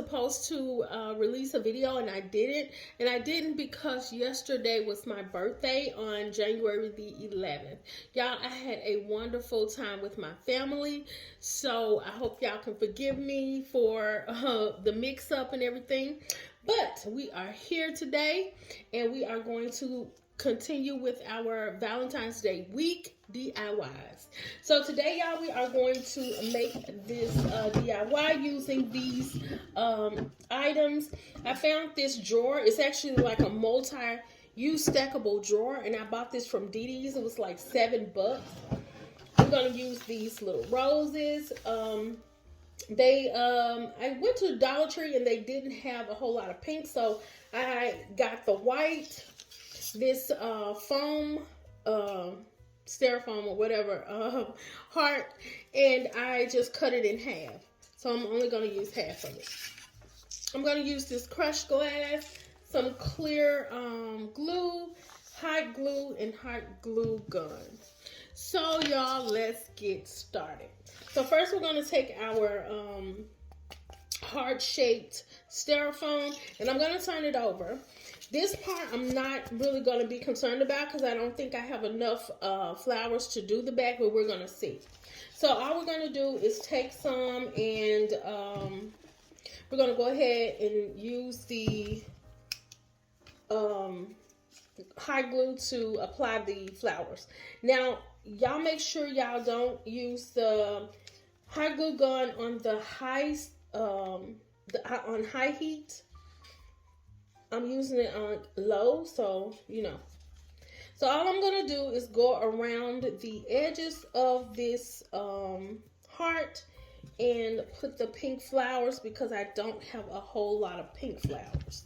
supposed to release a video and I didn't. And I didn't because yesterday was my birthday on January the 11th. Y'all, I had a wonderful time with my family. So I hope y'all can forgive me for the mix up and everything. But we are here today and we are going to continue with our Valentine's Day week DIYs. So today, y'all, we are going to make this DIY using these items. I found this drawer. It's actually like a multi-use stackable drawer, and I bought this from DD's. It was like $7. We're gonna use these little roses. I went to Dollar Tree and they didn't have a whole lot of pink, so I got the white. This foam, styrofoam or whatever, heart, and I just cut it in half. So I'm only going to use half of it. I'm going to use this crushed glass, some clear glue, hot glue, and hot glue gun. So y'all, let's get started. So first we're going to take our heart-shaped styrofoam, and I'm going to turn it over. This part I'm not really going to be concerned about because I don't think I have enough flowers to do the back, but we're going to see. So all we're going to do is take some and we're going to go ahead and use the hot glue to apply the flowers. Now, y'all make sure y'all don't use the hot glue gun on the on high heat. I'm using it on low, so you know. So all I'm gonna do is go around the edges of this heart and put the pink flowers because I don't have a whole lot of pink flowers.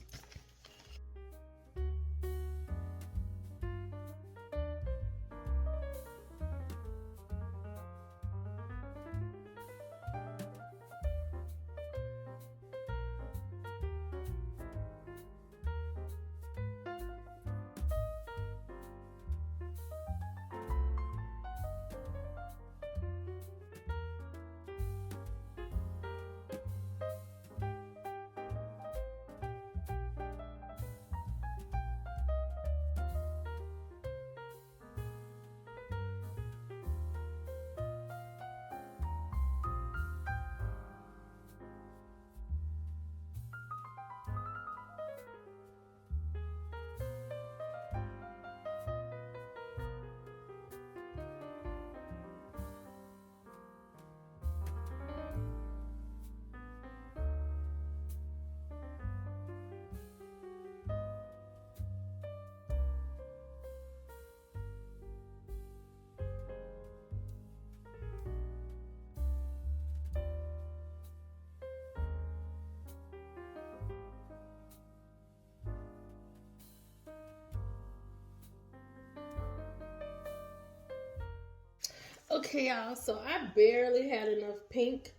Okay, y'all, so I barely had enough pink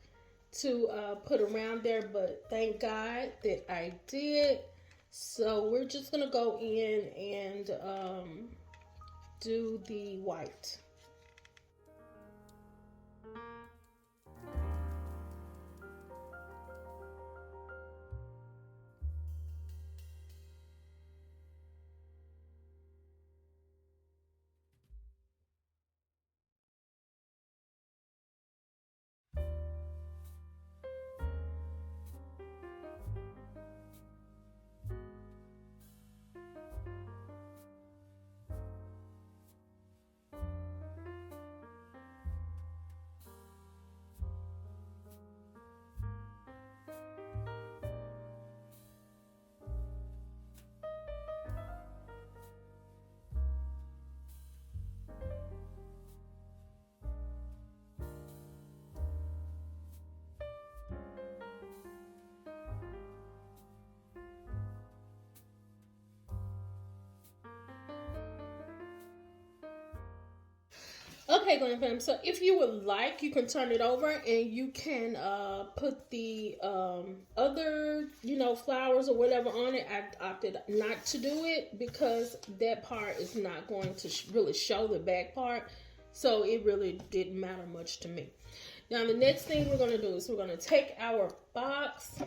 to put around there, but thank God that I did. So we're just gonna go in and do the white. Okay, Glamfam, so if you would like, you can turn it over and you can put the other, flowers or whatever on it. I opted not to do it because that part is not going to really show the back part. So it really didn't matter much to me. Now, the next thing we're going to do is we're going to take our box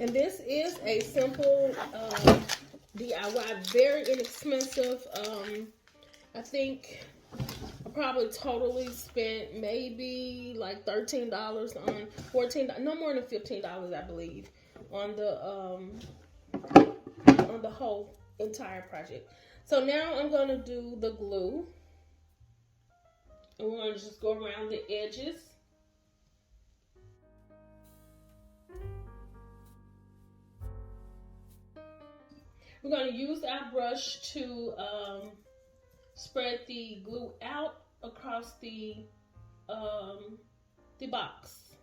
And this is a simple DIY, very inexpensive. I think I probably totally spent maybe like $13 on $14, no more than $15, I believe, on the whole entire project. So now I'm gonna do the glue, and we're gonna just go around the edges. We're gonna use our brush to spread the glue out across the box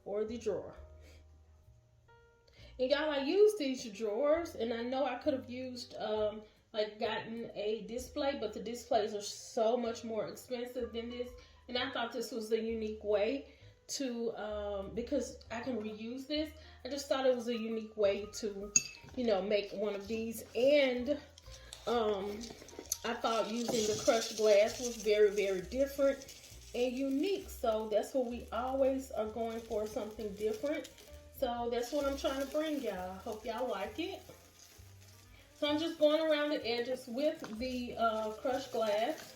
or the drawer. And y'all, I use these drawers, and I know I could have used like gotten a display, but the displays are so much more expensive than this. And I thought this was a unique way to because I can reuse this. I just thought it was a unique way to, you know, make one of these. And I thought using the crushed glass was very, very different and unique. So that's what we always are going for, something different. So that's what I'm trying to bring y'all. Hope y'all like it. So I'm just going around the edges with the crushed glass.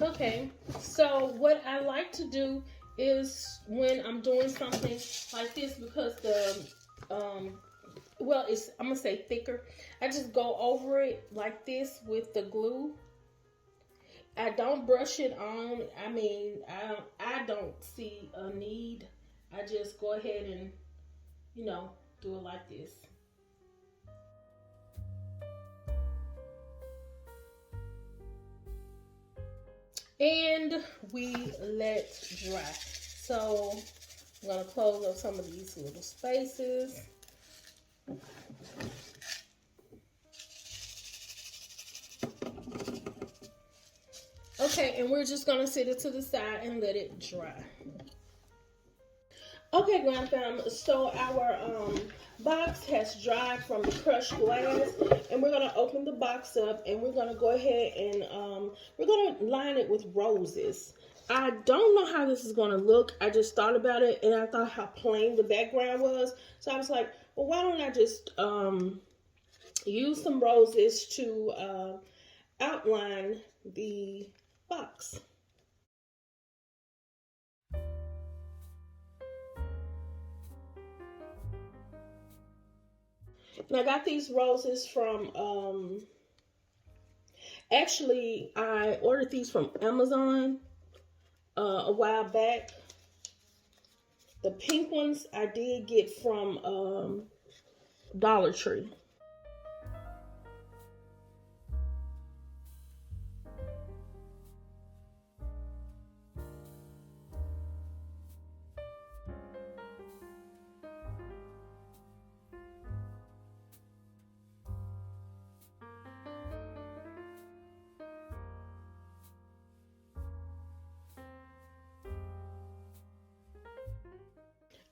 Okay, so what I like to do is when I'm doing something like this, because the well, it's, I'm gonna say thicker, I just go over it like this with the glue. I don't brush it on. I mean, I don't see a need. I just go ahead and, you know, do it like this. And we let dry. So I'm gonna close up some of these little spaces. Okay, and we're just gonna sit it to the side and let it dry. Okay, Glamfam, so our box has dried from the crushed glass, and we're gonna open the box up, and we're gonna go ahead and we're gonna line it with roses. I don't know how this is gonna look. I just thought about it, and I thought how plain the background was, so I was like, well, why don't I just use some roses to outline the box. And I got these roses from, actually, I ordered these from Amazon a while back. The pink ones I did get from Dollar Tree.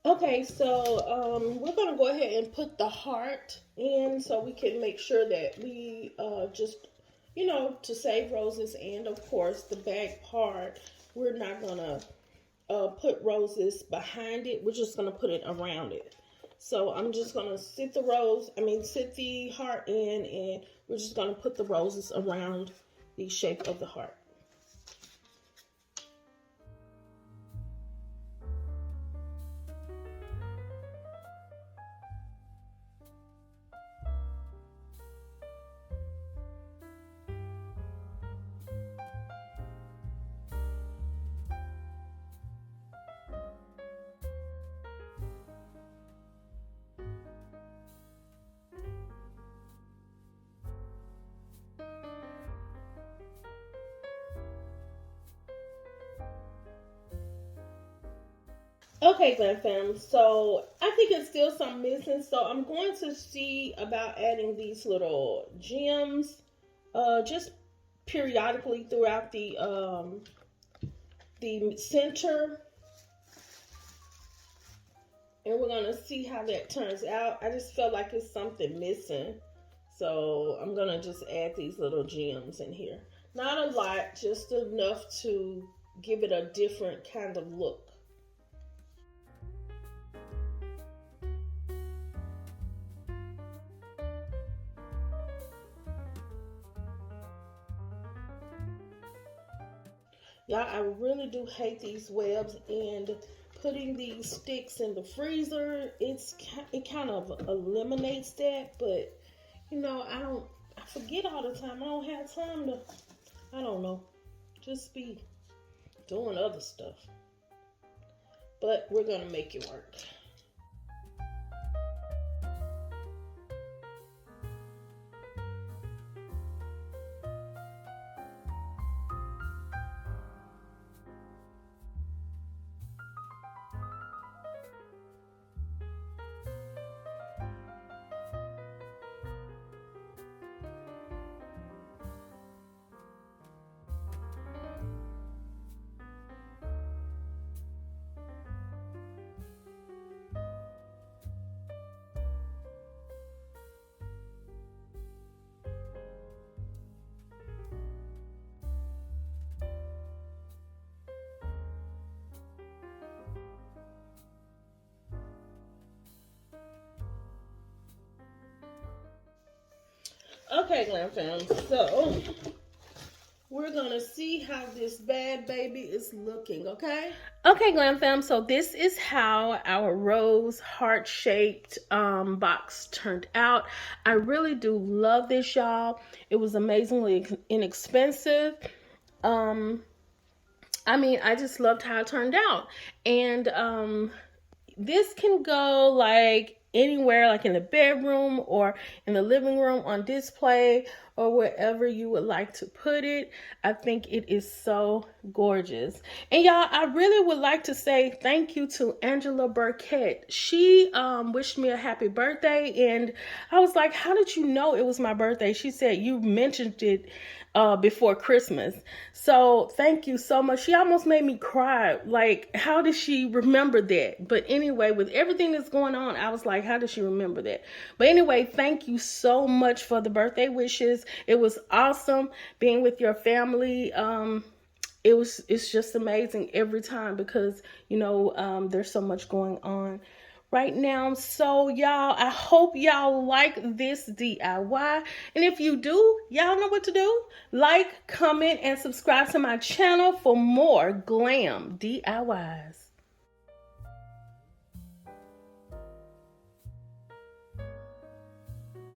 Okay, so we're going to go ahead and put the heart in so we can make sure that we just, you know, to save roses. And of course, the back part, we're not going to put roses behind it. We're just going to put it around it. So I'm just going to sit the heart in, and we're just going to put the roses around the shape of the heart. Okay, Glamfam, so I think it's still some missing, so I'm going to see about adding these little gems, just periodically throughout the center, and we're gonna see how that turns out. I just felt like it's something missing, so I'm gonna just add these little gems in here. Not a lot, just enough to give it a different kind of look. Y'all, I really do hate these webs, and putting these sticks in the freezer, it kind of eliminates that, but you know, I forget all the time. I don't have time to, I don't know, just be doing other stuff. But we're gonna make it work. Okay, Glam fam. So we're gonna see how this bad baby is looking, okay? Okay, Glam fam. So this is how our rose heart-shaped box turned out. I really do love this, y'all. It was amazingly inexpensive. I mean, I just loved how it turned out. And this can go like anywhere, like in the bedroom or in the living room on display or wherever you would like to put it. I think it is so gorgeous. And y'all, I really would like to say thank you to Angela Burkett. She wished me a happy birthday, and I was like, how did you know it was my birthday? She said, you mentioned it before Christmas. So thank you so much. She almost made me cry. Like, how did she remember that? But anyway, with everything that's going on, I was like, how did she remember that? But anyway, thank you so much for the birthday wishes. It was awesome being with your family. It's just amazing every time because, you know, there's so much going on right now. So y'all, I hope y'all like this DIY, and if you do, y'all know what to do. Like, comment, and subscribe to my channel for more glam DIYs.